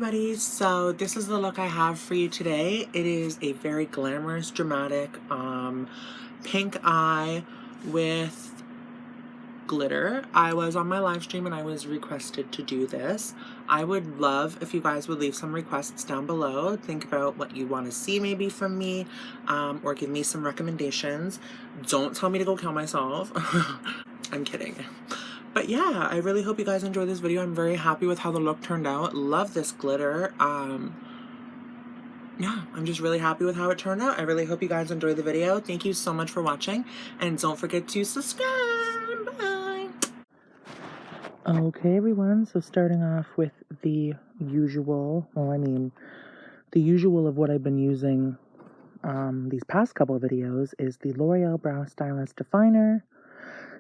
everybody, so this is the look I have for you today. It is a very glamorous, dramatic pink eye with glitter. I was on my live stream and I was requested to do this. I would love if you guys would leave some requests down below. Think about what you want to see maybe from me, or give me some recommendations. Don't tell me to go kill myself. I'm kidding. But yeah, I really hope you guys enjoyed this video. I'm very happy with how the look turned out. Love this glitter. Yeah, I'm just really happy with how it turned out. I really hope you guys enjoyed the video. Thank you so much for watching, and don't forget to subscribe. Bye. Okay, everyone, so starting off with the usual, the usual of what I've been using these past couple of videos is the L'Oreal Brow Stylist Definer.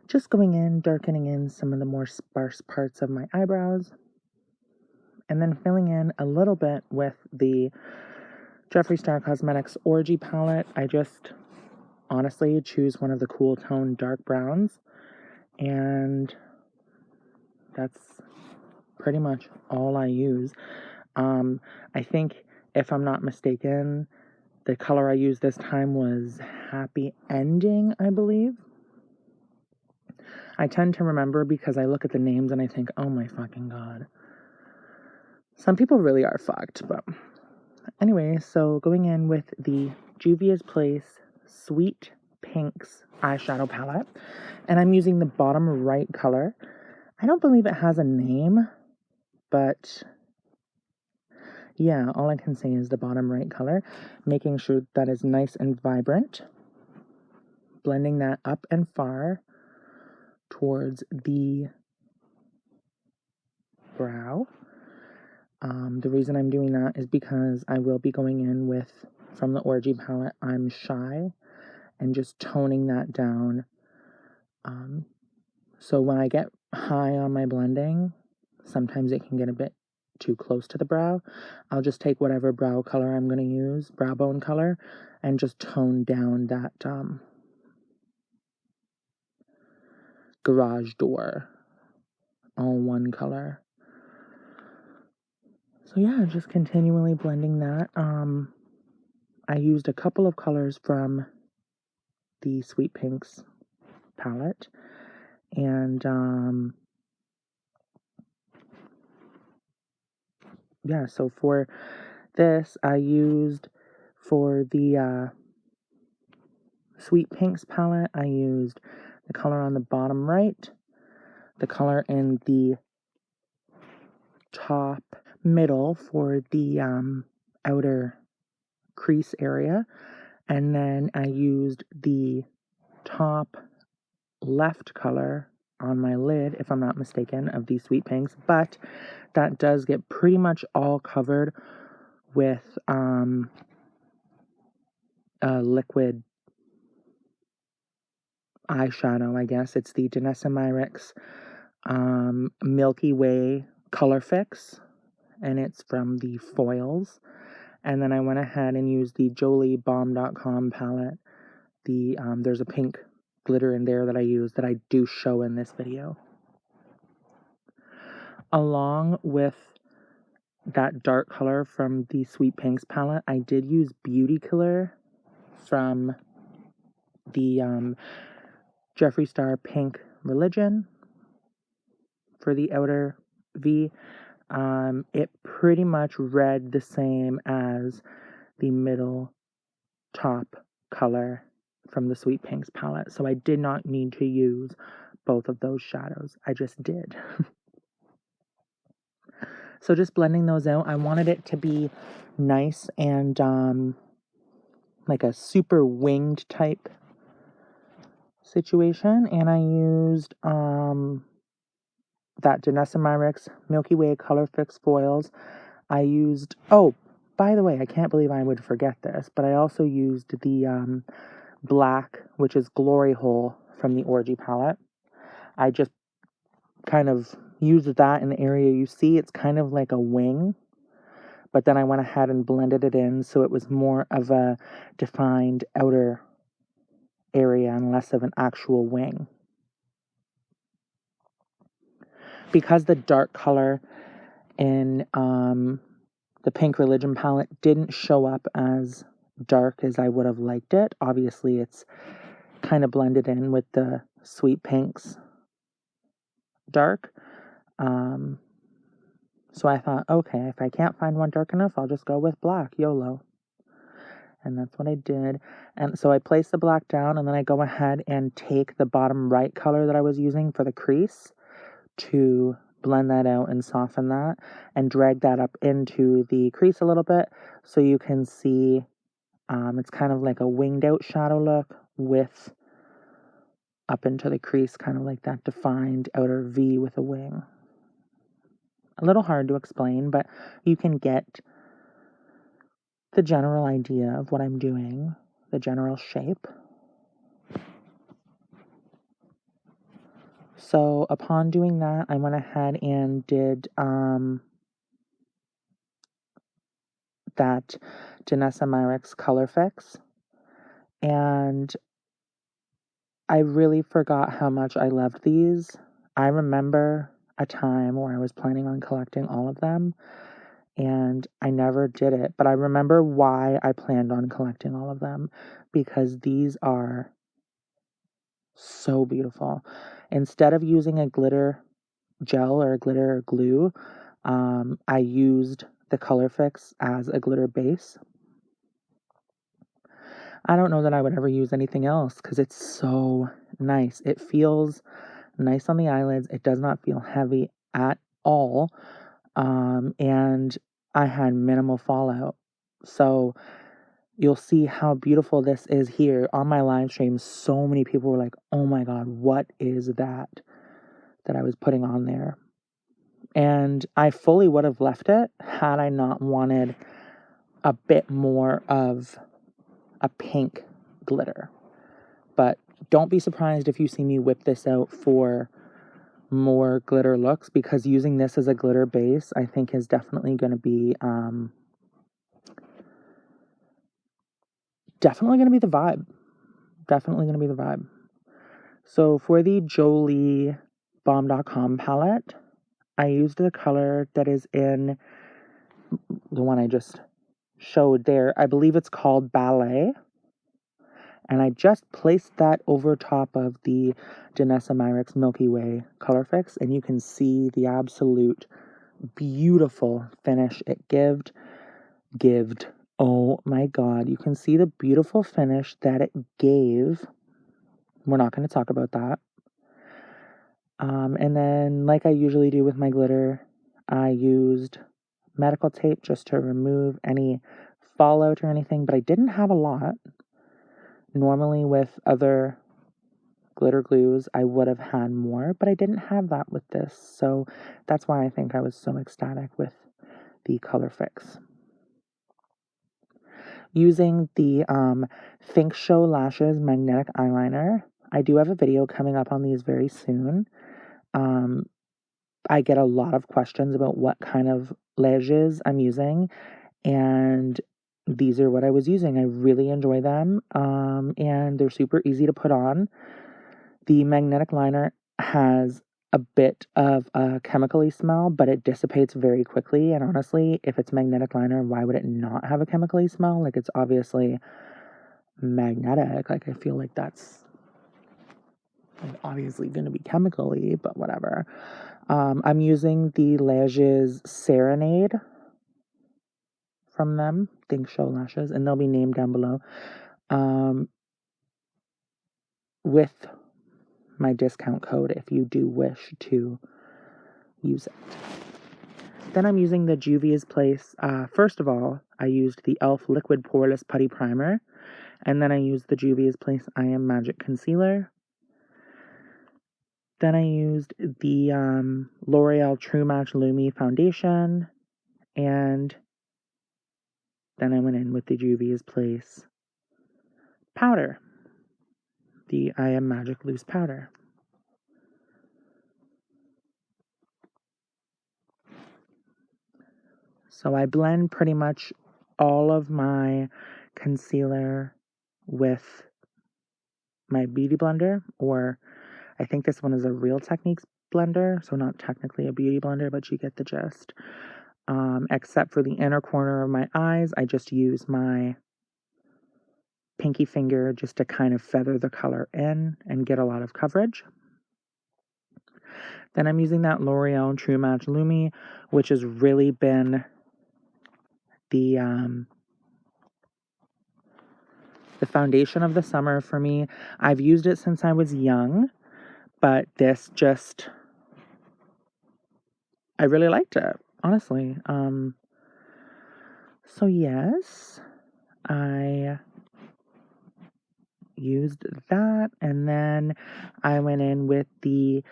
Just going in, darkening in some of the more sparse parts of my eyebrows, and then filling in a little bit with the Jeffree Star Cosmetics Orgy palette. I just honestly choose one of the cool tone dark browns, and that's pretty much all I use. I think, if I'm not mistaken, the color I used this time was Happy Ending, I believe. I tend to remember because I look at the names and I think, oh my fucking god. Some people really are fucked, but anyway, so going in with the Juvia's Place Sweet Pinks eyeshadow palette, and I'm using the bottom right color. I don't believe it has a name, but yeah, all I can say is the bottom right color, making sure that is nice and vibrant, blending that up and far towards the brow. The reason I'm doing that is because I will be going in with, from the Orgy palette, I'm Shy, and just toning that down. So when I get high on my blending, sometimes it can get a bit too close to the brow. I'll just take whatever brow color I'm going to use, brow bone color, and just tone down that garage door, all one color. So yeah, just continually blending that. I used a couple of colors from the Sweet Pinks palette, and yeah, so for this I used, for the Sweet Pinks palette, I used the color on the bottom right, the color in the top middle for the outer crease area, and then I used the top left color on my lid, if I'm not mistaken, of these Sweet Pinks, but that does get pretty much all covered with a liquid eyeshadow, I guess. It's the Danessa Myricks Milky Way Color Fix, and it's from the foils. And then I went ahead and used the JolieBalm.com palette. There's a pink glitter in there that I use that I do show in this video. Along with that dark color from the Sweet Pinks palette, I did use Beauty Killer from the Jeffree Star Pink Religion for the outer V. It pretty much read the same as the middle top color from the Sweet Pinks palette, so I did not need to use both of those shadows. I just did. So just blending those out. I wanted it to be nice and like a super winged type situation, and I used that Danessa Myricks Milky Way Color Fix foils. I used, oh, by the way, I can't believe I would forget this, but I also used the black, which is Glory Hole from the Orgy palette. I just kind of used that in the area you see. It's kind of like a wing, but then I went ahead and blended it in so it was more of a defined outer area and less of an actual wing. Because the dark color in the Pink Religion palette didn't show up as dark as I would have liked it. Obviously, it's kind of blended in with the Sweet Pinks dark. So I thought, okay, if I can't find one dark enough, I'll just go with black, YOLO. And that's what I did. And so I place the black down, and then I go ahead and take the bottom right color that I was using for the crease to blend that out and soften that, and drag that up into the crease a little bit so you can see it's kind of like a winged out shadow look with up into the crease, kind of like that defined outer V with a wing. A little hard to explain, but you can get the general idea of what I'm doing, the general shape. So upon doing that, I went ahead and did that Danessa Myricks Color Fix, and I really forgot how much I loved these. I remember a time where I was planning on collecting all of them, and I never did it, but I remember why I planned on collecting all of them, because these are so beautiful. Instead of using a glitter gel or a glitter glue, I used the Color Fix as a glitter base. I don't know that I would ever use anything else because it's so nice. It feels nice on the eyelids. It does not feel heavy at all. And I had minimal fallout. So you'll see how beautiful this is here on my live stream. So many people were like, oh my God, what is that I was putting on there? And I fully would have left it had I not wanted a bit more of a pink glitter. But don't be surprised if you see me whip this out for more glitter looks, because using this as a glitter base, I think, is definitely going to be the vibe. Definitely going to be the vibe. So for the Jolie Balm.com palette, I used the color that is in the one I just showed there. I believe it's called Ballet. And I just placed that over top of the Danessa Myricks Milky Way Color Fix, and you can see the absolute beautiful finish it gived. Oh my God, you can see the beautiful finish that it gave. We're not going to talk about that. And then, like I usually do with my glitter, I used medical tape just to remove any fallout or anything, but I didn't have a lot. Normally with other glitter glues, I would have had more, but I didn't have that with this. So that's why I think I was so ecstatic with the Color Fix. Using the Think Show Lashes Magnetic Eyeliner. I do have a video coming up on these very soon. I get a lot of questions about what kind of lashes I'm using, and these are what I was using. I really enjoy them, and they're super easy to put on. The magnetic liner has a bit of a chemically smell, but it dissipates very quickly. And honestly, if it's magnetic liner, why would it not have a chemically smell? Like, it's obviously magnetic. Like, I feel like that's obviously going to be chemically, but whatever. I'm using the Lashes Serenade from them, Think Show Lashes, and they'll be named down below, with my discount code if you do wish to use it. Then I'm using the Juvia's Place. First of all, I used the e.l.f. Liquid Poreless Putty Primer, and then I used the Juvia's Place I Am Magic Concealer. Then I used the L'Oreal True Match Lumi Foundation, and then I went in with the Juvia's Place powder, the I Am Magic Loose Powder. So I blend pretty much all of my concealer with my beauty blender, or I think this one is a Real Techniques blender, so not technically a beauty blender, but you get the gist. except for the inner corner of my eyes. I just use my pinky finger just to kind of feather the color in and get a lot of coverage. Then I'm using that L'Oreal True Match Lumi, which has really been the foundation of the summer for me. I've used it since I was young, but this just, I really liked it, honestly. So yes, I used that, and then I went in with the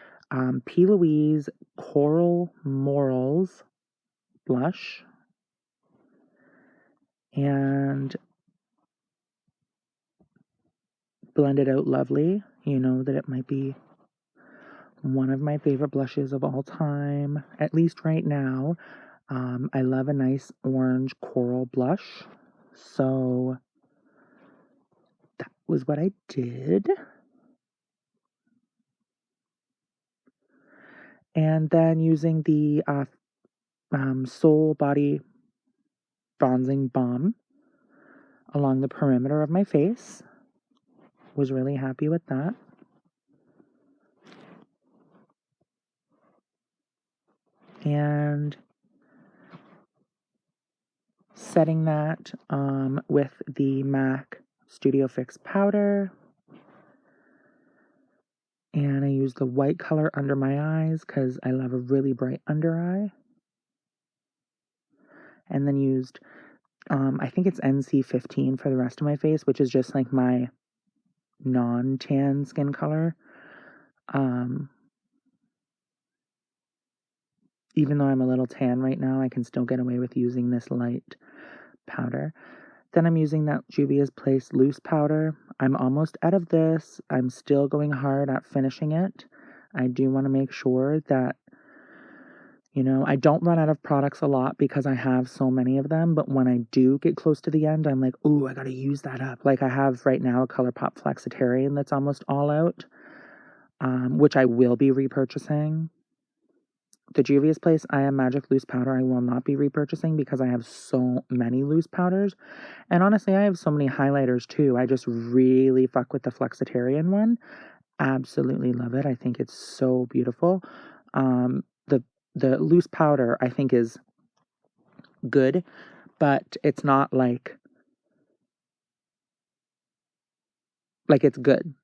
P. Louise Coral Morals blush, and blended out lovely. You know that it might be one of my favorite blushes of all time, at least right now. I love a nice orange coral blush, so that was what I did. And then using the Soul Body Bronzing Balm along the perimeter of my face. Was really happy with that. And setting that with the MAC Studio Fix powder. And I use the white color under my eyes because I love a really bright under eye. And then used, I think it's NC15 for the rest of my face, which is just like my non-tan skin color. Even though I'm a little tan right now, I can still get away with using this light powder. Then I'm using that Juvia's Place loose powder. I'm almost out of this. I'm still going hard at finishing it. I do want to make sure that, you know, I don't run out of products a lot because I have so many of them. But when I do get close to the end, I'm like, ooh, I got to use that up. Like I have right now a Colourpop Flexetarian that's almost all out, which I will be repurchasing. The Juvia's Place I Am Magic loose powder I will not be repurchasing because I have so many loose powders. And honestly, I have so many highlighters too. I just really fuck with the Flexetarian one. Absolutely love it. I think it's so beautiful. The loose powder I think is good, but it's not like it's good.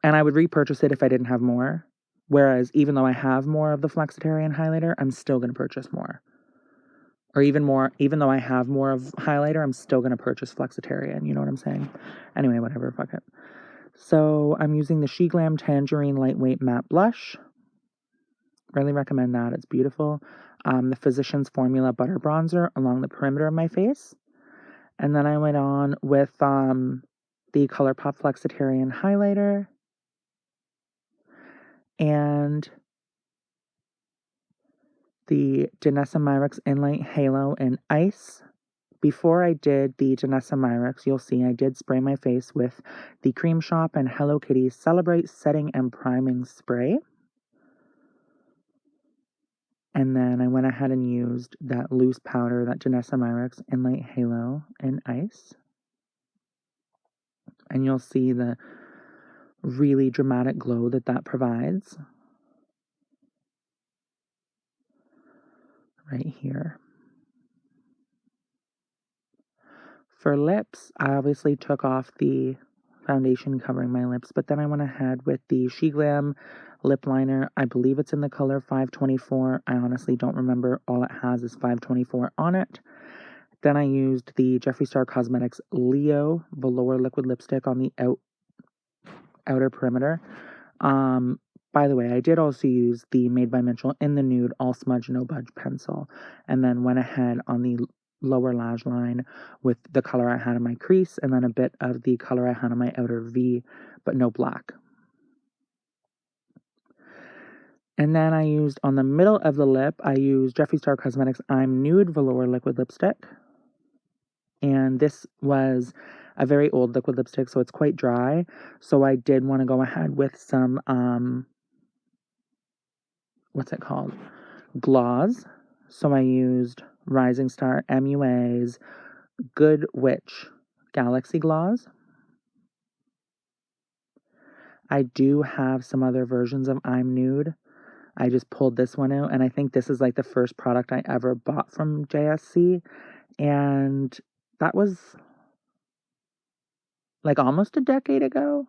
And I would repurchase it if I didn't have more. Whereas even though I have more of the Flexetarian highlighter, I'm still going to purchase more. Or even more, even though I have more of highlighter, I'm still going to purchase Flexetarian. You know what I'm saying? Anyway, whatever, fuck it. So I'm using the Sheglam Tangerine Lightweight Matte Blush. Really recommend that. It's beautiful. The Physicians Formula Butter Bronzer along the perimeter of my face. And then I went on with the Colourpop Flexetarian highlighter. And the Danessa Myricks Enlight Halo in Ice. Before I did the Danessa Myricks, you'll see I did spray my face with the Cream Shop and Hello Kitty Celebrate Setting and Priming Spray. And then I went ahead and used that loose powder, that Danessa Myricks Enlight Halo in Ice. And you'll see the really dramatic glow that provides. Right here. For lips, I obviously took off the foundation covering my lips, but then I went ahead with the Sheglam lip liner. I believe it's in the color 524. I honestly don't remember. All it has is 524 on it. Then I used the Jeffree Star Cosmetics Leo Velour liquid lipstick on the outer perimeter. By the way, I did also use the Made by Mitchell in the Nude All Smudge No Budge pencil, and then went ahead on the lower lash line with the color I had in my crease, and then a bit of the color I had on my outer V, but no black. And then I used, on the middle of the lip, I used Jeffree Star Cosmetics I'm Nude Velour liquid lipstick. And this was a very old liquid lipstick, so it's quite dry. So I did want to go ahead with some, what's it called? Gloss. So I used Rising Star MUA's Good Witch Galaxy Gloss. I do have some other versions of I'm Nude. I just pulled this one out, and I think this is like the first product I ever bought from JSC, and that was like almost a decade ago.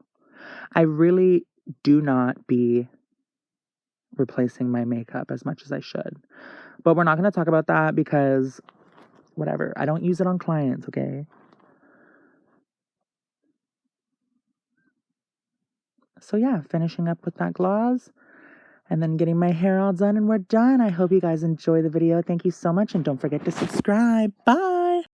I really do not be replacing my makeup as much as I should, but we're not going to talk about that because whatever. I don't use it on clients, okay? So yeah, finishing up with that gloss and then getting my hair all done, and we're done. I hope you guys enjoy the video. Thank you so much, and don't forget to subscribe. Bye!